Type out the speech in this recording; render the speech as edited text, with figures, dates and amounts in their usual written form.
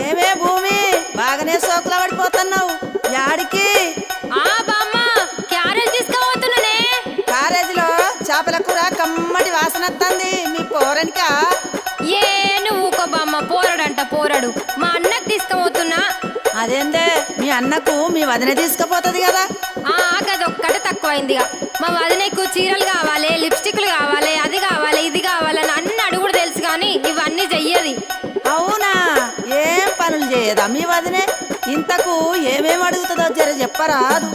ఏమే భూమి బాగానే సోకుల పడిపోతున్నావు యాడికి? కారేజీలో చేపల కూర కమ్మటి వాసన వస్తుంది. మీ పోరనికా? ఏ నువ్వు బామ్మ పోరడంట పోరడు మా అన్నకు తీసుకుపోతున్నా. అదేందే మీ అన్నకు మీ వదిన తీసుకుపోతుంది కదా? గదొక్కటి తక్కువైందిగా. మా వదినకు చీరలు కావాలి, లిప్స్టిక్లు కావాలి, అది కావాలి ఇది కావాలని అన్ని అడుగుడు తెలుసు కానీ ఇవన్నీ చెయ్యది. అవునా? ఏం పనులు చేయదా మీ వదినే? ఇంతకు ఏమేమి అడుగుతుందో జర చెప్పరాదు.